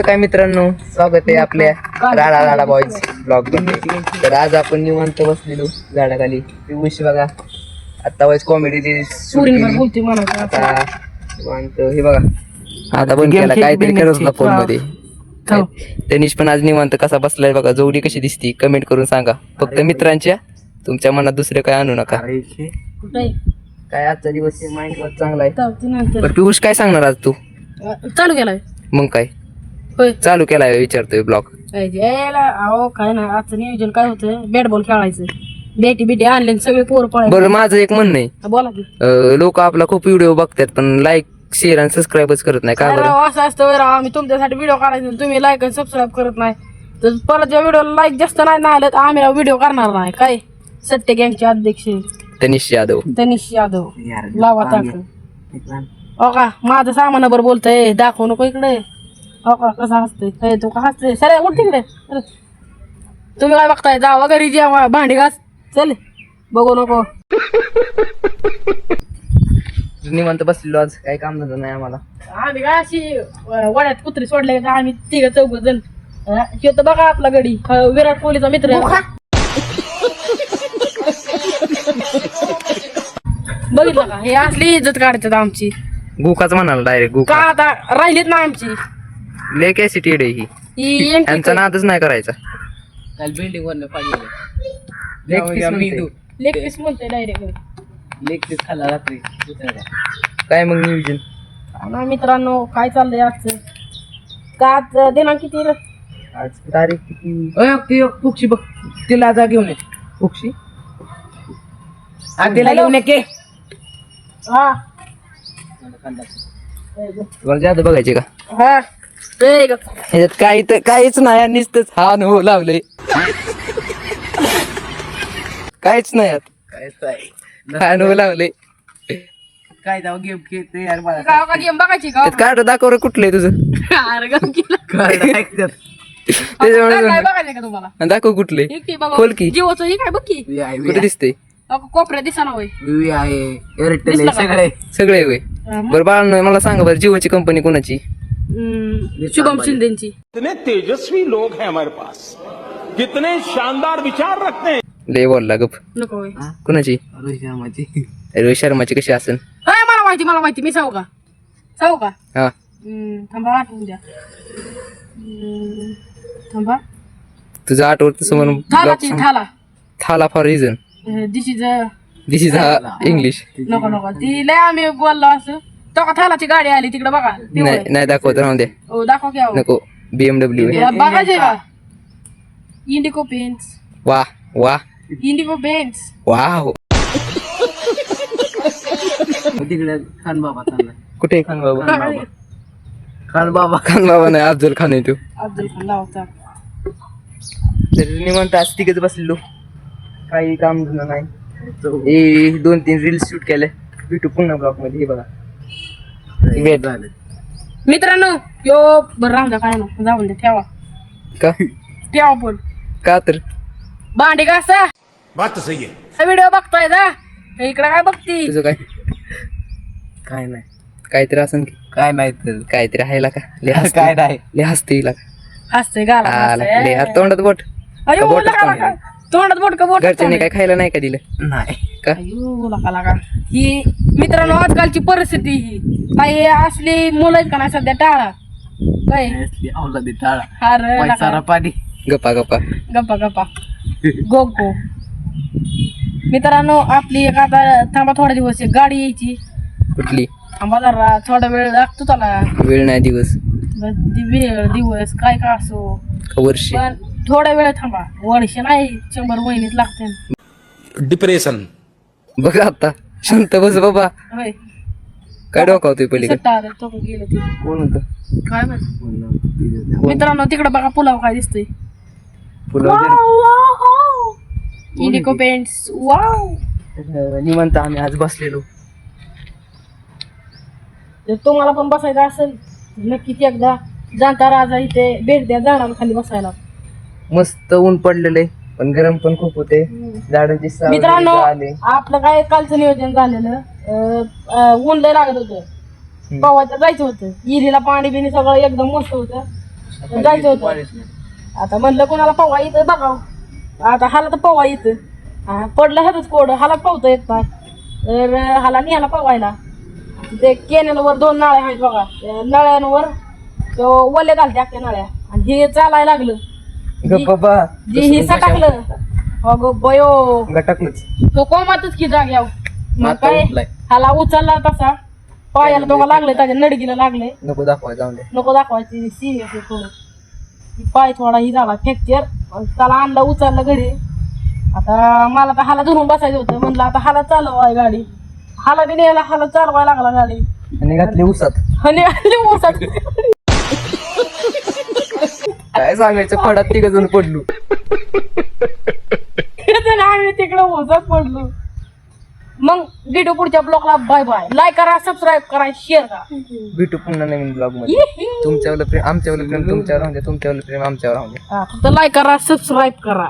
काय मित्रांनो, स्वागत आहे आपल्या राडा राडा बॉयज ब्लॉग मध्ये. तर आज आपण निवांत बसलेलो झाडाखाली. पियुष बघा आता वाईज कॉमेडी आता निवांत हे बघा आता बंद केला काहीतरी करत होता फोन मध्ये. तनिष पण आज निवांत कसा बसलाय बघा. जोडी कशी दिसती कमेंट करून सांगा. फक्त मित्रांच्या, तुमच्या मनात दुसरे काय आणू नका. काय आजचा दिवस माइंड चांगला आहे. बरं पियुष काय सांगणार आज तू? चालू केलाय मग काय चालू केलाय विचारतोय ब्लॉग. अहो काय नाही, आजचं नियोजन काय होतं, बॅट बॉल खेळायचं. बॅटी बिटी आणले सगळे पोर पळायचे. बरं माझं एक म्हणणं आहे, बोला की. लोक आपला खूप व्हिडिओ बघतात पण लाईक शेअर आणि सबस्क्राईबच करत नाही. काय बरं असं असतं बरं, आम्ही तुमच्यासाठी व्हिडिओ काढायचो, तुम्ही लाईक आणि सबस्क्राईब करत नाही. तर परत ज्या व्हिडिओला लाईक जास्त नाही आलं तर आम्ही व्हिडिओ करणार नाही. काय सत्य गँगचे अध्यक्ष तनिष यादव लावा टाक. हो का माझं सामानावर बोलतय, दाखवू नको इकडे. हो का कसं हसतंय तू, का हसतंय सर उठ तिकडे. तुम्ही काय बघताय, जावा घरी जेवा भांडी घास. चल बघू नको. निवांत बसलेलो आज, काही काम धंदा नाही आम्हाला. आम्ही काय अशी वड्यात कुत्री सोडले का आम्ही 3-4 जण. हे तर बघा आपला गडी विराट कोहलीचा मित्र. बघितलं का, हे असली इज्जत काढतात आमची. गुकाच म्हणाला डायरेक्ट का गुका. आता राहिलीत ना आमची लय कॅसिटी आहे ही. ही यांचा नादच नाही करायचा. बिल्डिंग वर लेग पीस म्हणते डायरेक्ट. लेग पीस खाल्ला रात्री. काय मग नियोजन? ना मित्रांनो काय चाललंय आजचं? का आज दिनांक किती रे? आज तारीख किती? फुक्षी बघ, तिला जा घेऊन ये. फुक्षी तिला घेऊन ये के. हा बरं जादा बघायचे का? हा ते ग. ह्याच्यात काही तर काहीच नाही, नुसतंच हा अनुभव लावले. काहीच नाही यात. काय अनुभव लावले. काय जाऊ गेम खेळते यार मला. काय का गेम बघायची का? त्यात कार्ड दाखव कुठलंय तुझं. अरे गम केला. त्याच्यामुळे काय बघायचं का तुम्हाला? दाखव कुठले. हे की बघा. खोल की. जिओचं हे काय बघ की. कुठे दिसते? कोपऱ्यात दिसा ना होय. आहे एअरटेल दिसलं का? सगळे. सगळे होय. बरं बाळ मला सांगा बरं, जिओची कंपनी कोणाची? शुभम शिंदेची. कितने तेजस्वी लोग हैं हमारे पास, कितने शानदार विचार रखते हैं. लय बोलला गप. नको होय. कुणाची? रोहित शर्माची. रोहित शर्माची कशी असेल? मला माहिती मी सांगू का हा थांबा आठवून द्या. थांबा तुझं आठवत तसं म्हणून थाला for reason. This is English. नको ती लय आम्ही बोललो असं. तो का थालाची गाडी आली तिकडे बघा. ती होय. नाही दाखवत राहून दे. हो दाखव की अहो. नको. BMW बघायचे का? इंडिको पेंट्स. वा वा इंडिको पेंट्स. वाव. तिकडे खान बाबा चाललाय. कुठे खान बाबा? खान बाबा. खान बाबा नाही, अफजल खान आहे तू. अब्दुल खान लावता. तर निवांत आज तिघच बसलेलो, काही काम झालं नाही. 2-3 रील्स शूट केले. भेटू पुन्हा ब्लॉग मध्ये. हे बघा वेट झालं. मित्रांनो यो बरं राहून द्या, काय ना जाऊन द्या. का ठेवा पण का तर भांडी घासा. बात तो सही है. व्हिडिओ बघताय जा इकडे काय बघती. तुझं काय? काय नाही. काहीतरी असं की काय नाही तर काहीतरी आहे का? काय नाही. लय हसते हिला. हसते गाला लय हस. तोंडात बोट. अयो बोटच लका पाणी. लका. तोंडात बोट का बोट. घरच्यांनी काय खायला नाही का दिलं? नाही. का अयो लका ही मित्रांनो आजकालची परिस्थिती ही काही असली मुलं आहेत का नाही सध्या टाळा. काय औलादी टाळा. अरे पैसारा लका. पाणी. गप्पा गप्पा गो मित्रांनो आपली एक आता थांबा थोडा दिवस एक गाडी यायची. कुठली? थांबा जरा थोडा वेळ लागतो त्याला. वेळ नाही दिवस वेळ दिवस काय का असो वर्षी. पण थोडा वेळ थांबा. वर्ष नाही 100 महिनेच लागते. डिप्रेशन. बघा आता शांत बस बाबा. होय काय डोकावतोय पलीकडे? सट्टा आलं, तो गेलं ते. कोण होतं? काय माहिती. मित्रांनो तिकडे बघा पुलाव काय दिसतोय. इंडिको पेंट्स. वाव. निवांत आम्ही आज बसलेलो. जर तुम्हाला पण बसायचं असेल नक्कीच एकदा जाणता राजा इथे भेट द्या झाडाला खाली बसायला. मस्त ऊन पडलेलं आहे पण गरम पण खूप होते. झाडांची सावली मित्रांनो आले. आपलं काय कालचं नियोजन झालेलं. ऊन लय लागत होतं. पवायचं जायचं होतं. विहिरीला पाणी बिणी सगळं एकदम मस्त होतं. जायचं होतं. आता म्हणलं कोणाला पवा येतं बघाव. आता हाला तर पवा येतं. पडलं ह्याच कोड हाला पावतं येत नाही. तर हाला न्यायला पवायला ते केनेलवर 2 नाळ्या आहेत बघा. त्या नळ्यांवर तो वले घालते अख्ख्या नळ्या आणि हे चालायला लागलं. बाबा जे हिस्सा टाकलं अगं बयो गटकलंच तो कोमातच की जाग्यावर. मग माता काय उठलाय. हाला उचलला तसा पायाला दोघा लागले त्याच्या नडगीला लागले. नको दाखवा जाऊन दे. नको दाखवायची सिरियस आहे थोडं. पाय थोडा ही झाला फ्रॅक्चर. त्याला आणला उचलला घरी. आता मला तर हाला धरून बसायचं होतं. म्हणलं आता हाला चालवाय गाडी. हाला बी न्यायला हाला चालवायला लागला गाडी आणि घातली उसात. आणि आली ऊसात. काय सांगायचं फडात 3 जण पडलो. आम्ही तिकडे ऊसात पडलो. मग भेटू पुढच्या ब्लॉगला. Bye bye. लाईक करा, सबस्क्राईब करा, शेअर करा. भेटू पुन्हा नवीन ब्लॉग मध्ये. तुमच्यावर प्रेम आमच्यावर प्रेम तुमच्यावर राहून द्या. तुमच्यावर प्रेम आमच्यावर राहून द्या. फक्त लाईक करा, सबस्क्राईब करा.